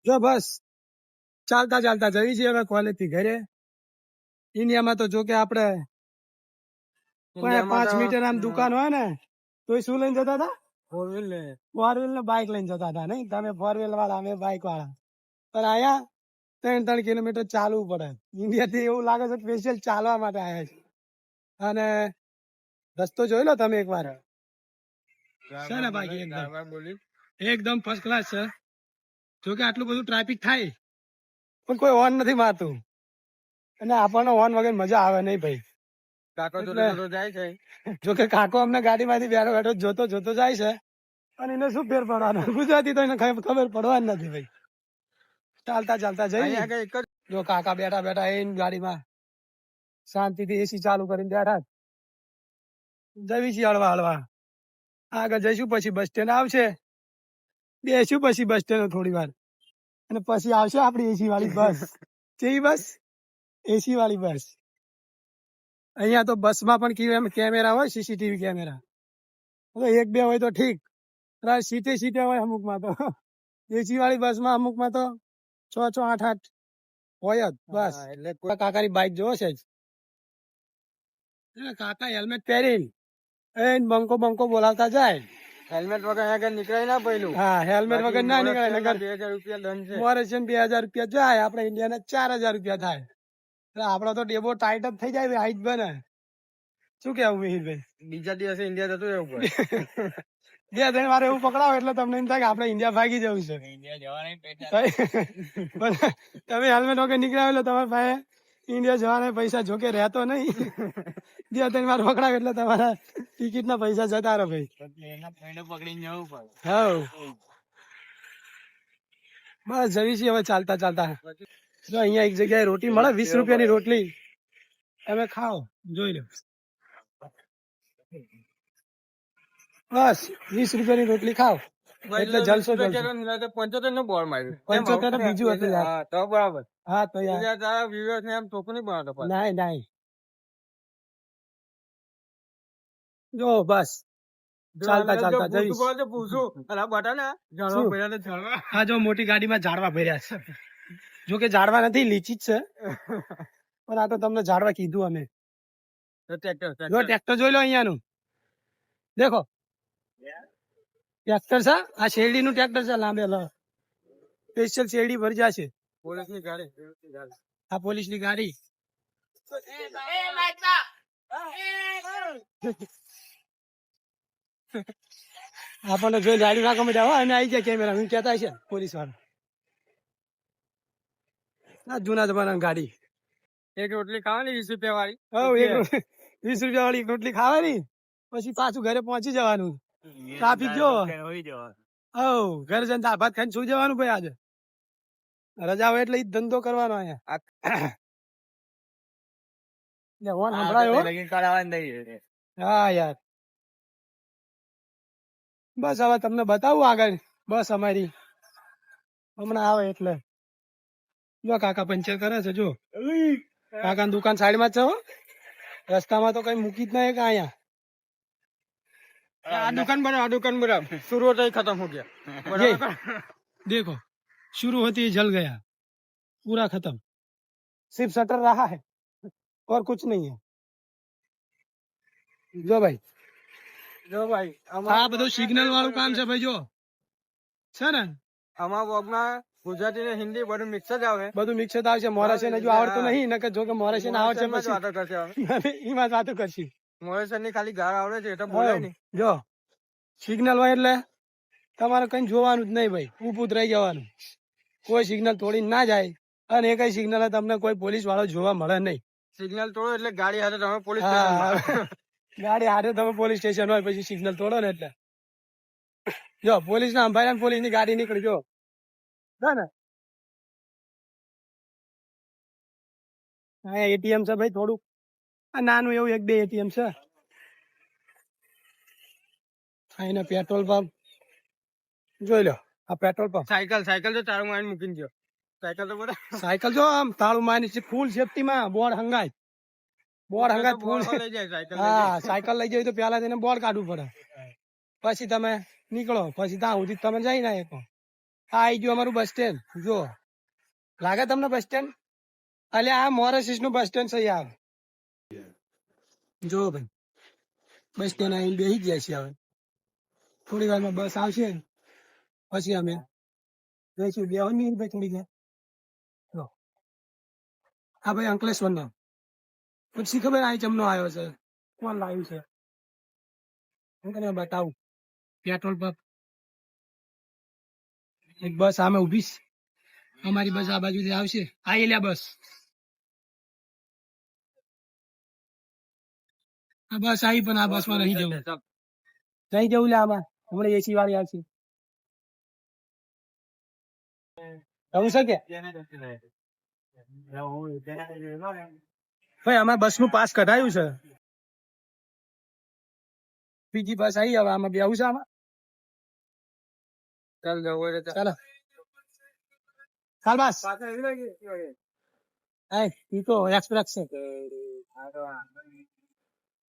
જો બસ ચાલતા ચાલતા જઈ છીએ હવે કોલેજ થી ઘરે. ઇન્ડિયામાં તો જો કે આપડે 5 મીટર આમ દુકાન હોય ને તો શું લઈને જતા હતા? ફોર વ્હીલ ને બાઇક લઈને જતા હતા. નહીં તમે ફોર વ્હીલ વાળા, અમે બાઇક વાળા. પણ આયા 3 કિલોમીટર ચાલવું પડે. ઇન્ડિયા થી એવું લાગે છે સ્પેશિયલ ચાલવા માટે આયા છે. અને રસ્તો જોઈ લો તમે એકવાર. છે ને બાકી એકદમ ફર્સ્ટ ક્લાસ છે. જો કે આટલું બધું ટ્રાફિક થાય પણ કોઈ હોર્ન નથી મારતું, અને આપણને હોર્ન વગર મજા આવે નહીં ભાઈ. કાકો જાય છે. જો કે કાકો અમને ગાડીમાંથી બેઠો બેઠો જોતો જોતો જાય છે, અને એને શું ફેર પડવાનો? ગુજરાતી તો એને ખબર પડવાની નથી ભાઈ. ચાલતા ચાલતા જઈએ. જો કાકા બેઠા બેઠા એ ગાડીમાં શાંતિથી એસી ચાલુ કરીને બેઠા. જવી છીએ હળવા હળવા. આગળ જઈશું, પછી બસ સ્ટેન્ડ આવશે, બેસું પછી બસ સ્ટેન્ડ થોડી વાર, અને પછી આવશે આપડી એસી વાળી બસ. કેવી બસ? એસી વાળી બસ. અહીંયા તો બસમાં પણ કેમેરા હોય, સીસીટીવી કેમેરા. એક બે હોય તો ઠીક, સીટે સીટે હોય અમુકમાં તો. એસી વાળી બસમાં અમુકમાં તો 6 8 હોય જ બસ. એટલે કાકાની બાઇક જોવો છે જ. કાકા હેલ્મેટ પહેરીને બંકો બંકો બોલાવતા જાય. હેલ્મેટ વગર આગળ નીકળાય ના પહેલું. હા, હેલ્મેટ વગર ના નીકળાય. 2000 રૂપિયા દંડ છે. મોરેશન 2000 રૂપિયા જાય, આપડે ઇન્ડિયાના 4000 રૂપિયા થાય. એટલે આપડો તો ડેબો ટાઈટ જ થઈ જાય, હાઈટ બને. શું કેવું મિહિરભાઈ? બીજા દિવસે ઇન્ડિયા જતું રહેવું પડે. 2-3 વાર એવું પકડાવો એટલે તમને એમ થાય કે આપડે ઇન્ડિયા ભાગી જવું છે. ઇન્ડિયા જવાના તમે હેલ્મેટ વગર નીકળ્યા એટલે તમારા પાસે ઇન્ડિયા જવાના પૈસા જોકે રહેતો નહીં. 2-3 વાર પકડાવે એટલે તમારા ટિકિટ ના પૈસા જતા રહે ભાઈ. પકડીને જવું પડે. હા, બસ જવી છીએ હવે ચાલતા ચાલતા. જો અહીંયા એક જગ્યાએ રોટી મળે, 20 રૂપિયાની રોટલી. તમે ખાઓ, જોઈ લો. બસ 20 રૂપિયાની રોટલી ખાઓ એટલે જલસો. 75 નો બોર્ડ માર્યું. 75 બીજું હતું યાર. તો બરાબર. હા તો યાર તારા વ્યુઅર્સ ને એમ ચોખ્ખું નહીં બનાવતો. નહીં. જો બસ ચાલતા ચાલતા જઈશ. હા, જો મોટી ગાડીમાં ઝાડવા ભર્યા છે. જો કે ઝાડવા નથી, લીચી જ છે. પણ આ તો તમને ઝાડવા કીધું અમે. ટ્રેક્ટર જોઈ લો અહીંયાનું. દેખો ટ્રેક્ટર છે. આ શેરડી નું ટ્રેક્ટર છે, લાંબે સ્પેશિયલ શેરડી ભરી જશે. પોલીસની ગાડી. આ પોલીસની ગાડી. આપણને જોઈ ગાડી નાખવા માટે અને આવી જાય કેમેરા હું કેતા છે પોલીસ વાળા. જૂના જમાનાની ગાડી. એક રોટલી ખાવાની 20 રૂપિયા વાળી. 20 રૂપિયા વાળી રોટલી ખાવાની, પછી પાછું ઘરે પહોંચી જવાનું. ટ્રાફિક જો ઘરે જઈને દાળ ભાત ખાઈને સુઈ જવાનું ભાઈ. આજે રજા હોય એટલે ધંધો કરવાનો અહીંયા. હા યાર, બસ હવે તમને બતાવું આગળ બસ અમારી હમણાં આવે એટલે. જો કાકા પંચર કરે છે. જો કાકા દુકાન સાઈડ માં જ છે. રસ્તામાં તો કઈ મૂકી જ નહીં અહીંયા. આ દુકાન બરાબર शुरू होता ही खत्म हो गया. देखो शुरू होती ही जल गया, पूरा खत्म. सिर्फ शटर रहा है और कुछ नहीं है. જો ભાઈ આ બધું સિગ્નલ વાળું કામ છે ભાઈ. જો છે ને અમારા બ્લોગમાં ગુજરાતી ને હિન્દી બધું મિક્સ જ આવે. બધું મિક્સ જ આવે છે. મોરેશન હજુ આવડતું નહીં, નકર જો કે મોરેશન આવડે છે પછી વાતો કરશે. એમાં વાતો કરશી. મોરેશન ની ખાલી ગાળ આવડે છે એટલે બોલાય નહીં. જો સિગ્નલ હોય એટલે તમારે કઈ જોવાનું જ નહીં ભાઈ, ઊભું જ રહી જવાનું. કોઈ સિગ્નલ તોડીને ના જાય, અને એ કઈ સિગ્નલ તમને કોઈ પોલીસ વાળો જોવા મળે નહીં. સિગ્નલ તોડો એટલે ગાડી હાથે તમે પોલીસ ગાડી હાથે તમે પોલીસ સ્ટેશન હોય પછી સિગ્નલ તોડો ને એટલે. જો પોલીસ ના અંભાઈ પોલીસ ની ગાડી નીકળી. જો ને હા એટીએમ છે ભાઈ, થોડુંક નાનું એવું 1-2 એટીએમ છે. એને પેટ્રોલ પંપ જોઈ લો. આ પેટ્રોલ પંપ. સાયકલ તો તાળું મારીને મૂકીને ગયો. સાયકલ જો આમ તાળું મારી ફૂલ સેફટી માં બોર્ડ હંગાય. બોર્ડ હંગાય ફૂલ. હા, સાયકલ લઈ જાય તો પેલા તેને બોર્ડ કાઢવું પડે, પછી તમે નીકળો. પછી ત્યાં સુધી તમે જઈ ના શકો. આ આવી ગયું અમારું બસ સ્ટેન્ડ. જો લાગે તમને બસ સ્ટેન્ડ? એટલે આ મોરેસિસ નું બસ સ્ટેન્ડ છે યાર. જો ભાઈ બસ સ્ટેન્ડ આવીને બેસી ગયા છીએ. હવે થોડી વારમાં બસ આવશે પછી અમે જઈશું. બેહવાની ભાઈ થોડી વાર. જો આ ભાઈ અંકલેશ્વર નો પછી ખબર આ ચમનો આવ્યો છે, કોણ લાવ્યું છે હું તને બતાવું. પેટ્રોલ પંપ એક બસ સામે ઉભી છે. અમારી બસ આ બાજુથી આવશે. આ એલિયા બસ, આ બસ આવી પણ આ બસમાં નહીં જવું. નહીં જવું લે આમાં. હમણાં એસી વાળી આવશે. જવું છે કે ભાઈ અમારે બસ નું પાસ કઢાયું છે. બીજી બસ આવી હવે આમાં બેવું છે આમાં. ચાલ જવું ચાલો ચાલ બસ. ઈ તો એક્સપ્રેસ છે.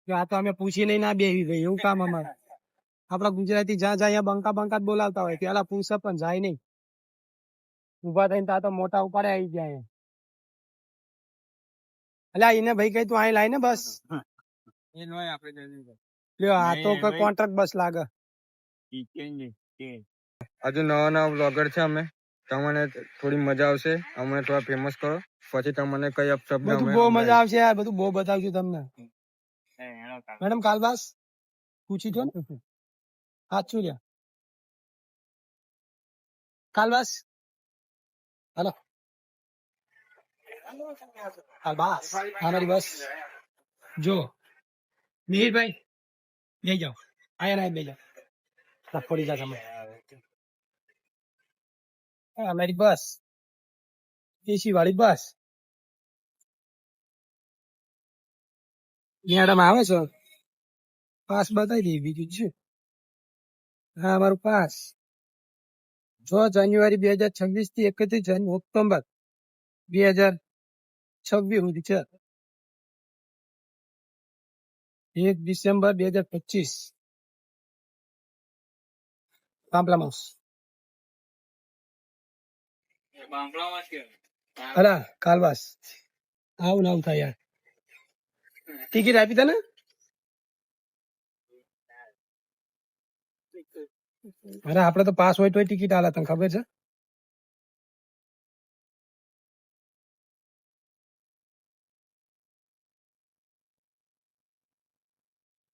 આ તો અમે પૂછી નહીં ના બેવી ગઈ એવું કામ અમારે. આપડા ગુજરાતી જ્યાં જાય બંકા બંકા જ બોલાવતા હોય. પેલા પૂછે પણ જાય નહીં. ઉભા થઈને તા તો મોટા ઉપાડે આવી જાય. એટલે એને ભાઈ કઈ તું અહીં લાય ને બસ. લ્યો આ તો કોન્ટ્રાક્ટ બસ લાગે. હજુ નવા નવા બ્લોગર છે અમે. તમને થોડી મજા આવશે. અમને થોડા ફેમસ કરો પછી તમને કઈ અપશબ્દ બધું બહુ મજા આવશે યાર. બધું બહુ બતાવશું તમને. મેડમ કાલબાસ પૂછી દો ને. સાચું લ્યા કાલબાસ. હાલો કાલબાસ અમારી બસ. જો મિહિરભાઈ બે જાઓ. આયા ના બે જાઓ. પડી જા તમે. અમારી બસ એસી વાળી બસ. મેડમ આવે છે. પાસ બતાવી દઈએ બીજું છે. હા અમારું પાસ 6 જાન્યુઆરી 2026 થી 31 ઓક્ટોબર 2026 સુધી છે. 1 ડિસેમ્બર 2025 પામ્પલામાઉસ. અલા કાલવાસ આવું ના થાય યાર. ટિકિટ આપી તને. અરે આપડે તો પાસ હોય તો ટિકિટ આલે તને ખબર છે.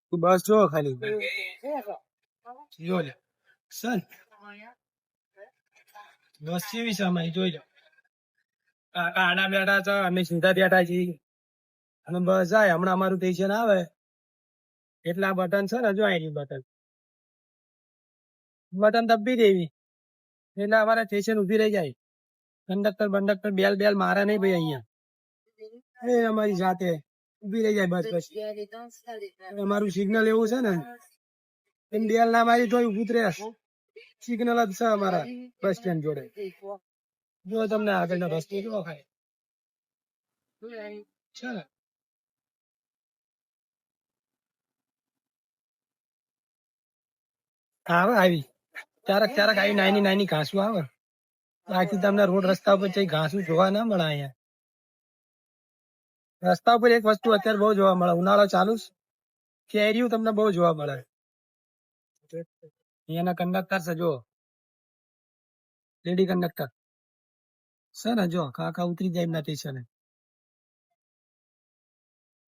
તું બસ જો ખાલી જો લે સન બસ કેવી છે અમારી જોઈ લો. કાકા આડા બેઠા છે અમે સીધા બેઠા છીએ અને બસ જાય. હમણાં અમારું સ્ટેશન આવે એટલે આ બટન છે ને જો અહીં બટન બટન દબી દેવી એટલે અમારે સ્ટેશન ઉભી રહી જાય. કંડક્ટર બંડક્ટર બેલ બેલ મારે નહીં ભાઈ. અહીંયા એ અમારી જાતે ઉભી રહી જાય બસ. બસ અમારું સિગ્નલ એવું છે ને એમ બેલ ના મારી તો ઉભું જ રહે. સિગ્નલ જ છે અમારા બસ સ્ટેન્ડ જોડે. જો તમને આગળનો રસ્તો કેવો ખાય છે ને. આવે આવી ક્યારેક ક્યારેક આવી નાની નાની ઘાસું આવે. બાકી તમને રોડ રસ્તા ઉપર જઈ ઘાસું જોવા ના મળે. અહીંયા રસ્તા ઉપર એક વસ્તુ અત્યારે બહુ જોવા મળે. ઉનાળો ચાલુ કેરીઓ તમને બહુ જોવા મળે. અહીંયાના કંડક્ટર છે જો લેડી કંડક્ટર છે ને. જો કાકા ઉતરી જાય એમના સ્ટેશને.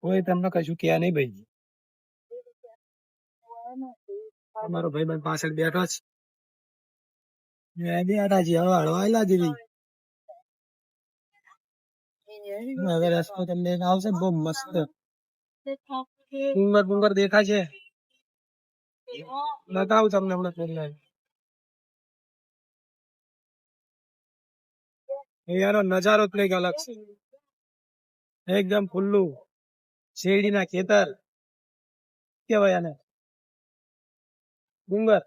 કોઈ તમને કશું કહે નહીં ભાઈ. અમારો ભાઈ બંધ પાછળ બેઠો છે. બેઠા છીએ હવે હળવાયેલા જેવી. હવે રસ્તો તમને આવશે બહુ મસ્ત. ડુંગર ડુંગર દેખાય છે. બતાવું તમને હમણાં થોડી અહીંયાનો નજારો જ કંઈક અલગ છે. એકદમ ખુલ્લું શેરડીના ખેતર કેવાય આને. ડુંગર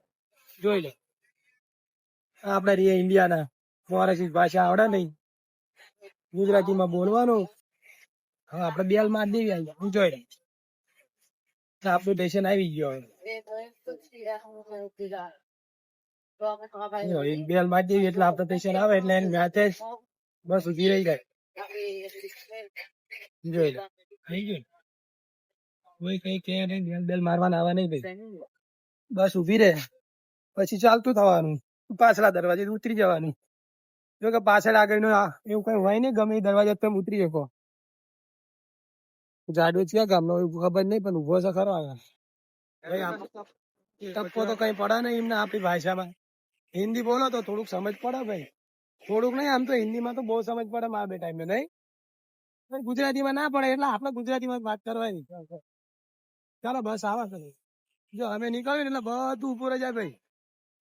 જોઈ લો. આપડે રે ઇન્ડિયાના મોરેશી ભાષા આવડે નહીં. ગુજરાતીમાં બોલવાનું. હા આપડે બેલ માર દેવી. અહીંયા જોઈ લો આપણું સ્ટેશન આવી ગયો. જો એક બેલ મારી દેવી એટલે આપણે પેશન્ટ આવે એટલે એની માથે જ બસ ઉભી રહી જાય. જોઈ લો થઈ ગયું. કોઈ કઈ કે નહીં, બેલ બેલ મારવાના આવા નહીં ભાઈ. બસ ઉભી રહે પછી ચાલતું થવાનું, પાછલા દરવાજે ઉતરી જવાનું. જો કે પાછળ આગળ એવું કઈ હોય નહીં, ગમે એ દરવાજા તમે ઉતરી શકો. જાડુ છે ગામનો ખબર નહીં પણ ઉભો છે ખરો આગળ. ટપકો તો કઈ પડે નહીં એમને આપણી ભાષામાં. હિન્દી બોલો તો થોડુંક સમજ પડે ભાઈ. થોડુંક નહીં, આમ તો હિન્દીમાં તો બહુ સમજ પડે મારા બે ટાઈમે નહીં. પણ ગુજરાતીમાં ના પડે એટલે આપણે ગુજરાતીમાં જ વાત કરવાની. ચાલો બસ આવા કરે. જો અમે નીકળ્યું એટલે બધું ઉપર જાય ભાઈ.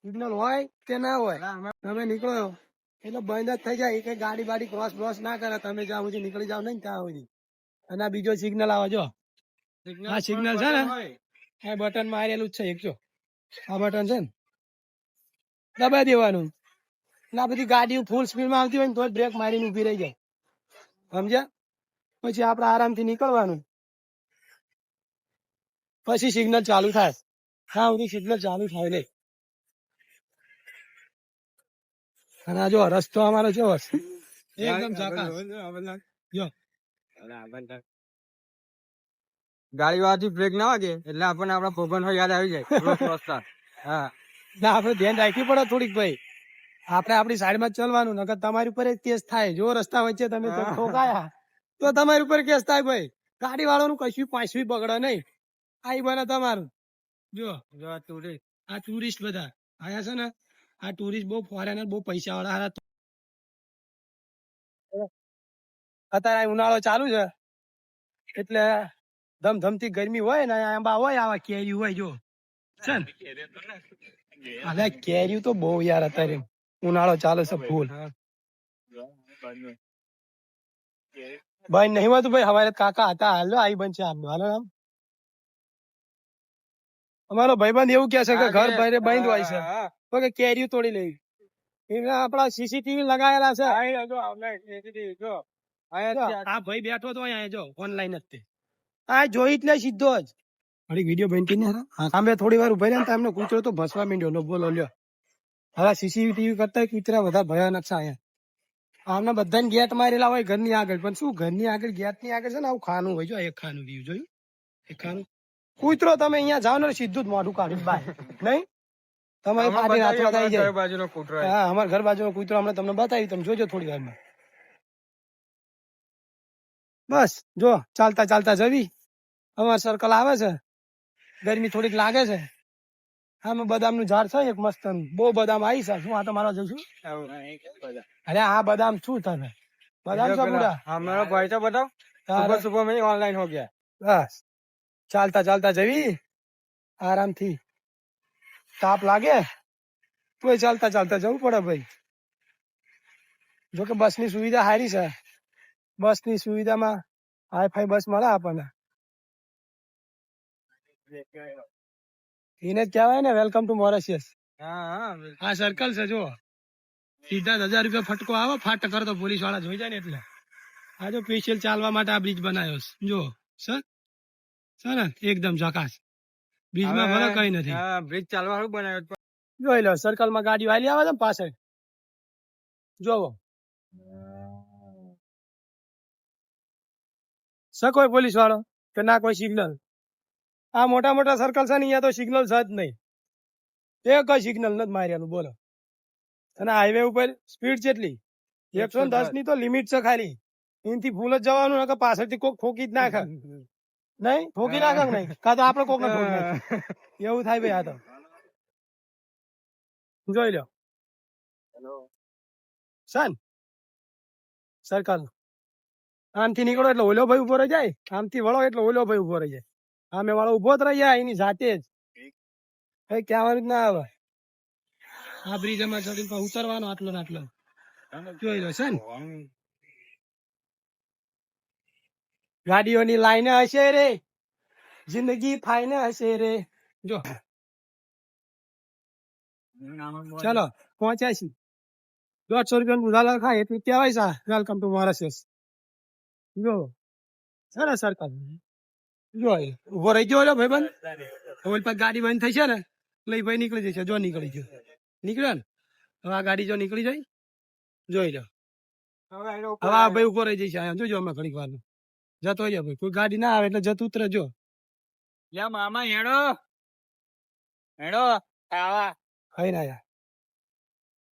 સિગ્નલ હોય કે ના હોય, તમે નીકળો એટલે બંધ જ થઈ જાય. કે ગાડી બાડી ક્રોસ બ્રોસ ના કરે, તમે જ્યાં સુધી નીકળી જાવ નહીં ત્યાં સુધી. અને આ બીજો સિગ્નલ આવે જો, આ સિગ્નલ છે ને આ બટન મારેલું જ છે એક. જો આ બટન છે ને દબાઈ દેવાનું. એટલે આ બધી ગાડીઓ ફૂલ સ્પીડમાં આવતી હોય ને તો જ બ્રેક મારીને ઉભી રહી જાય, સમજ્યા? પછી આપણે આરામથી નીકળવાનું. પછી સિગ્નલ ચાલુ થાય. હા સુધી સિગ્નલ ચાલુ થાય નહીં. અને આ જો રસ્તો અમારો કેવો છે, એકદમ ઝાકાસ. જો ગાડી વાળાથી બ્રેક ના વાગે એટલે આપણને આપણા ભગવાન યાદ આવી જાય. રસ્તા હા, ના આપણે ધ્યાન રાખવી પડે થોડીક ભાઈ. આપણે આપણી સાઈડમાં જ ચાલવાનું, નકર તમારી ઉપર જ કેસ થાય. જો રસ્તા વચ્ચે તમે ઠોકાયા તો તમારી ઉપર કેસ થાય ભાઈ. ગાડી વાળાનું કશું પાછું બગડે નહીં. આ બને તમારું. જો જો આ ટુરિસ્ટ બધા આયા છે ને, આ ટુરિસ્ટ બહુ ફોરેનર, બહુ પૈસા વાળા હારા. અત્યારે ઉનાળો ચાલુ છે એટલે ધમધમતી ગરમી હોય ને, આંબા હોય, આવા કેરી હોય. જો છે ને, અરે કેરી તો બહુ યાર અત્યારે ઉનાળો ચાલે છે ફૂલ. બંધ નહીં હોતું ભાઈ. હવારે કાકા હતા, હાલો આવી બંધ છે આપનું. હાલો આમ અમારો ભાઈબંધ એવું કે છે કે ઘર બહાર બંધ હોય છે તો કે કેરીઓ તોડી લેવી. એના આપડા સીસીટીવી લગાવેલા છે. આ ભાઈ બેઠો તો અહીંયા જો ઓનલાઈન જ તે આ જોઈ એટલે સીધો જ મારી વિડીયો બનતી ને સામે થોડી વાર ઉભા રહ્યા ને એમને કૂતરો તો ભસવા માંડ્યો. નો બોલો લ્યો. હવે સીસીટીવી કરતા કૂતરા વધારે ભયાનક છે અહીંયા. આમને બધાને ગેટ મારેલા હોય ઘરની આગળ, પણ શું ઘરની આગળ ગેટ ની આગળ છે ને આવું ખાનું હોય. જો એક ખાનું રહ્યું જોયું, એક ખાનું. કૂતરો તમે અહીંયા જાઓ ને સીધું જ મોઢું કાઢી બાય નહીં તમારી ફાટી હાથમાં થઈ જાય. હા, અમારા ઘર બાજુનો કૂતરો હમણાં તમને બતાવી, તમે જોજો થોડી વારમાં. બસ જો ચાલતા ચાલતા જવી. અમાર સર્કલ આવે છે, ગરમી થોડીક લાગે છે. આમાં બદામ નું ઝાડ છે એક મસ્ત, બહુ બદામ આવી છે. શું આ તમારા જઈશું? અરે આ બદામ શું તમે બદામ છે પૂરા हमारा भाई तो बताओ, सुबह सुबह में ऑनलाइन हो गया. બસ ચાલતા ચાલતા જવી આરામથી. તાપ લાગે તોય ચાલતા ચાલતા જવું પડે ભાઈ. જોકે બસ ની સુવિધા સારી છે. બસ ની સુવિધામાં હાઈફાઈ બસ મળે આપણને. એને જ કહેવાય ને વેલકમ ટુ મોરેશિયસ. આ સર્કલ છે જો, સીધા 1000 રૂપિયા ફટકો આવે ફાટ કરતો પોલીસ વાળા જોઈ જાય ને એટલે. આ જો સ્પેશિયલ ચાલવા માટે આ બ્રિજ બનાવ્યો છે. જો સર ને એકદમ ઝકાસ. બ્રિજમાં ભલે કઈ નથી. બ્રિજ ચાલવા વાળું બનાવ્યો. જોઈ લો સર્કલ માં ગાડી વાલી આવે છે ને પાછળ. જોવો કોઈ પોલીસ વાળો કે ના કોઈ સિગ્નલ. આ મોટા મોટા સર્કલ છે ને અહીંયા તો સિગ્નલ છે જ નહીં. એ કઈ સિગ્નલ નથી માર્યાનું બોલો. અને હાઈવે ઉપર સ્પીડ કેટલી? 110 ની તો લિમિટ છે ખાલી. એનાથી ફૂલ જ જવાનું, કે પાછળથી કોક ઠોકી જ નાખે. નહીં ઠોકી નાખે નહીં, કાં તો આપડે કોક ને ઠોકી નાખે. એવું થાય ભાઈ. આ તો જોઈ લો સન સર્કલ. આમથી નીકળો એટલે ઓલો ભાઈ ઉભો રહી જાય, આમથી વળો એટલે ઓલો ભાઈ ઉભો રહી જાય. આમે વાળો ઉભો જ રહી જાય એની જાતે જ. કઈ કહેવાનું જ ના આવે. આ બ્રિજ માં ચડીને ઉતરવાનો આટલો ને આટલો. જોઈ લો છે ને ગાડીઓની લાઈન હશે રે, જિંદગી ફાઈન હશે રે. જો ચલો 85 150 રૂપિયા ઉધાર ખાય એટલે કહેવાય છે વેલકમ ટુ મોરેશિયસ. જો સરસ સર્કલ. જો ઉભો રહી ગયો ભાઈ બંધ. ઓલ પર ગાડી બંધ થઈ છે ને એટલે ભાઈ નીકળી જશે. જો નીકળી ગયો. નીકળ્યો ને હવે આ ગાડી જો નીકળી જાય જોઈ લો હવે એનો હવે આ ભાઈ ઉભો રહી જઈશ અહીંયા જોજો અમે ઘડીક વાર જતો હોય ભાઈ કોઈ ગાડી ના આવે એટલે જતું ઉતરે જો યા મામા હેડો હેડો આવા ખાઈ ના યાર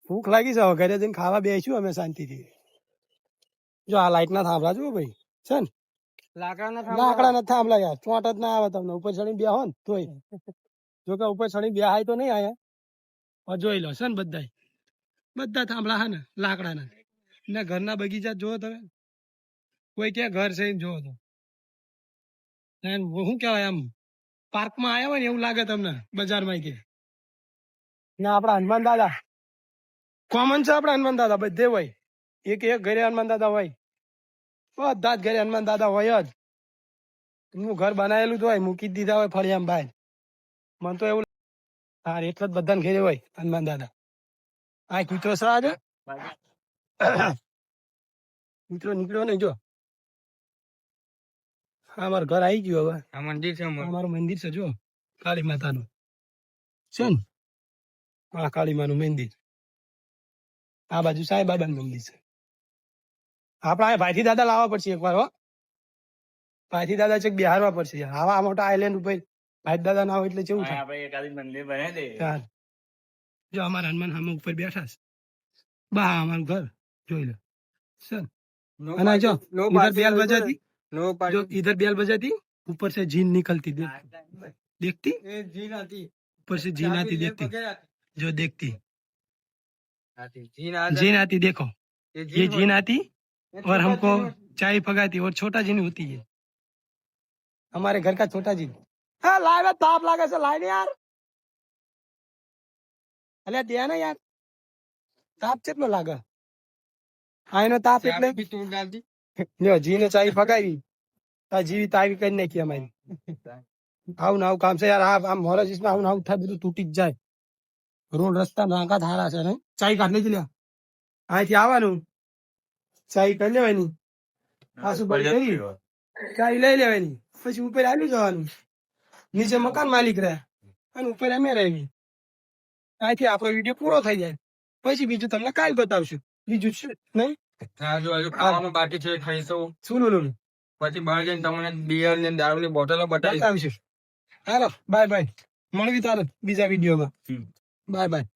ભૂખ લાગી છે હવે ઘરે જઈને ખાવા બેસીશું અમે શાંતિથી જો આ લાઈટ ના થાંભલા જો ભાઈ છે ને લાકડા ના થાંભલા યાર ચોંટ જ ના આવે તમને ઉપર ચડી બે હો ને તોય જો કે ઉપર ચડી બે હાય તો નહીં આયા જોઈ લો છે ને બધા થાંભલા હા ને લાકડાના ને ઘરના બગીચા જોવો તમે કોઈ ક્યાં ઘર છે જોવો તો શું કેવાય આમ પાર્કમાં આવ્યા હોય ને એવું લાગે તમને બજારમાં કે ને આપડા હનુમાન દાદા કોમન છે આપડા હનુમાન દાદા બધે હોય એક ઘરે હનુમાન દાદા હોય બધા જ ઘરે હનુમાન દાદા હોય જ એમનું ઘર બનાવેલું જ હોય મૂકી જ દીધા હોય ફળિયામ ભાઈ મને તો એવું હા એટલે જ બધાને ઘેરે હોય હનુમાન દાદા આ કૂતરો છે આજે કૂતરો નીકળ્યો ને જો હા અમારું ઘર આવી ગયું હવે આ મંદિર છે અમારું મંદિર છે જો કાળી માતાનું છે ને હા કાળી માનું મંદિર આ બાજુ સાંઈ બાબાનું મંદિર છે આપડા ભાઈથી દાદા લાવવા પડશે એકવાર હો ભાઈથી દાદા છે બિહારવા પડશે યાર આવા મોટા આઈલેન્ડ ઉપર ભાઈ દાદા ના હોય એટલે કેવું થાય ચાલ જો અમારા હનુમાન સામે ઉપર બેઠા છે બા અમારું ઘર જોઈ લો સર અને જો इधर बेल बजाती जो इधर बेल बजाती ऊपर से जीन निकलती देखती જીન આતી ऊपर से जीन आती देखती जो देखती જીન जीन आती देखो ये जीन आती और हमको चाय पकाती और छोटा जीन होती है हमारे घर का छोटा जीन हाँ लाइव ताप लागे से लाइन यार अल्યા દે ને યાર તાપ કેટલો લાગે આ એનો તાપ એટલે તું ડાલતી લ્યો જીને ચાય ફગાવી આ જીવી તાવી કરી નાખી અમારી આવું આવું કામ છે યાર આ મોરાજીસમાં આવું થાય બધું તૂટી જ જાય રોડ રસ્તા નાકા થારા છે ને ચાય કાઢ લેજે લ્યા અહીંથી આવવાનું ચાય કરી લેવાની આસુ બંધ કરી ચાય લઈ લેવાની પછી ઉપર આવી જવાનું નીચે મકાન માલિક રહે અને ઉપર અમે રહેવી અહીંથી આપણો વિડીયો પૂરો થઈ જાય પછી બીજું તમને કાલ બતાવશું બીજું શું નહીં હજુ ખાવાનું બાકી છે ખાઈશું શું નું પછી બહાર જઈને તમને બિયર ને દારૂ ની બોટલો બતાવીશ બતાવીશું હાલો બાય બાય મળવી તારે બીજા વિડીયોમાં બાય બાય